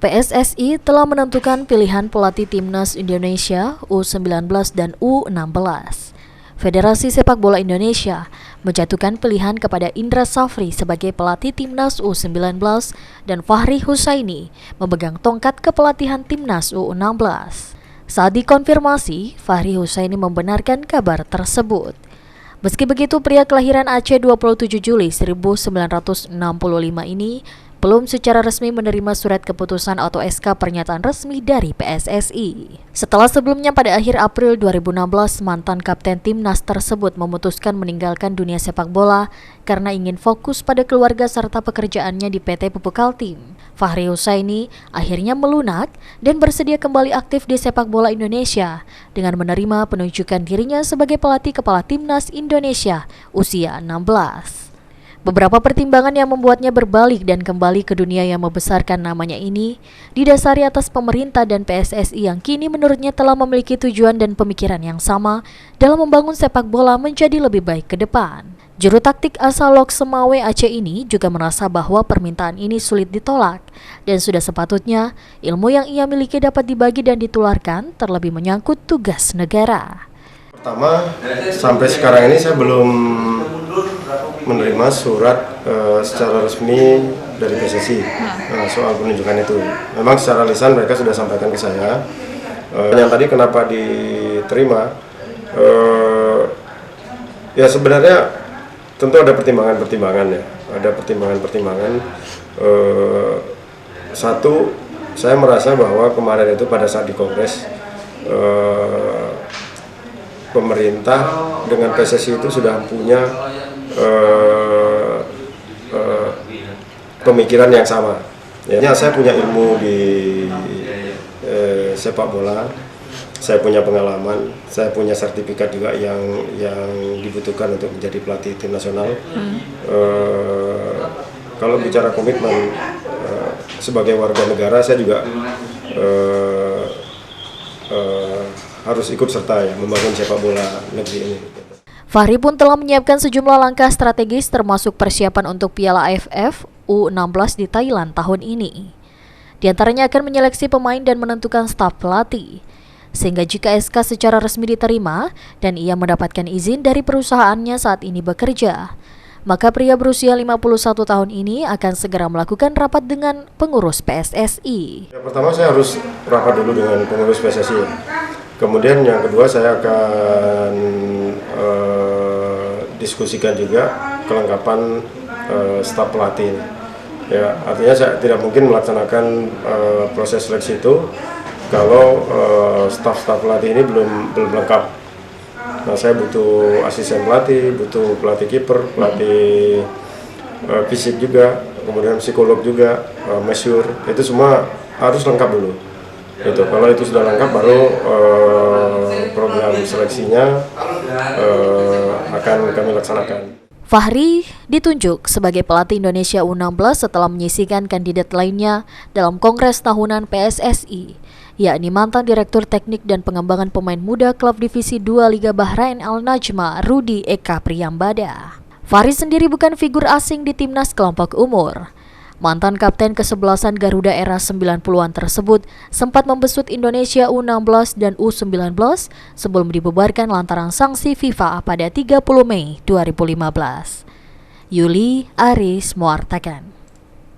PSSI telah menentukan pilihan pelatih Timnas Indonesia U19 dan U16. Federasi Sepak Bola Indonesia menjatuhkan pilihan kepada Indra Safri sebagai pelatih Timnas U19 dan Fahri Husaini memegang tongkat kepelatihan Timnas U16. Saat dikonfirmasi, Fahri Husaini membenarkan kabar tersebut. Meski begitu, pria kelahiran Aceh 27 Juli 1965 ini belum secara resmi menerima surat keputusan atau SK pernyataan resmi dari PSSI. Setelah sebelumnya pada akhir April 2016, mantan kapten timnas tersebut memutuskan meninggalkan dunia sepak bola karena ingin fokus pada keluarga serta pekerjaannya di PT Pupuk Kaltim. Fahri Husaini akhirnya melunak dan bersedia kembali aktif di sepak bola Indonesia dengan menerima penunjukan dirinya sebagai pelatih kepala Timnas Indonesia usia 16. Beberapa pertimbangan yang membuatnya berbalik dan kembali ke dunia yang membesarkan namanya ini didasari atas pemerintah dan PSSI yang kini menurutnya telah memiliki tujuan dan pemikiran yang sama dalam membangun sepak bola menjadi lebih baik ke depan. Juru taktik asal Lok Semawe Aceh ini juga merasa bahwa permintaan ini sulit ditolak dan sudah sepatutnya ilmu yang ia miliki dapat dibagi dan ditularkan terlebih menyangkut tugas negara. Pertama, sampai sekarang ini saya belum menerima surat secara resmi dari PSSI soal penunjukan itu. Memang secara lisan mereka sudah sampaikan ke saya. Yang tadi kenapa diterima? Ya sebenarnya tentu ada pertimbangan-pertimbangan ya. Ada pertimbangan-pertimbangan. Satu, saya merasa bahwa kemarin itu pada saat di Kongres pemerintah dengan PSSI itu sudah punya pemikiran yang sama. Ya, saya punya ilmu di sepak bola, saya punya pengalaman, saya punya sertifikat juga yang dibutuhkan untuk menjadi pelatih tim nasional. Kalau bicara komitmen sebagai warga negara, saya juga harus ikut serta ya membangun sepak bola negeri ini. Fahri pun telah menyiapkan sejumlah langkah strategis termasuk persiapan untuk Piala AFF U16 di Thailand tahun ini. Di antaranya akan menyeleksi pemain dan menentukan staf pelatih. Sehingga jika SK secara resmi diterima dan ia mendapatkan izin dari perusahaannya saat ini bekerja, maka pria berusia 51 tahun ini akan segera melakukan rapat dengan pengurus PSSI. Yang pertama saya harus rapat dulu dengan pengurus PSSI. Kemudian yang kedua saya akan diskusikan juga kelengkapan staf pelatih. Ya, artinya saya tidak mungkin melaksanakan proses seleksi itu kalau staf pelatih ini belum lengkap. Nah, saya butuh asisten pelatih, butuh pelatih kiper, pelatih fisik juga, kemudian psikolog juga, masyur. Itu semua harus lengkap dulu. Gitu. Kalau itu sudah lengkap baru program seleksinya akan kami laksanakan. Fahri ditunjuk sebagai pelatih Indonesia U16 setelah menyisihkan kandidat lainnya dalam Kongres Tahunan PSSI, yakni mantan Direktur Teknik dan Pengembangan Pemain Muda Klub Divisi 2 Liga Bahrain Al Najma Rudi Eka Priyambada. Fahri sendiri bukan figur asing di timnas kelompok umur. Mantan kapten kesebelasan Garuda era 90-an tersebut sempat membesut Indonesia U16 dan U19 sebelum dibubarkan lantaran sanksi FIFA pada 30 Mei 2015. Yuli Aris Muartakan.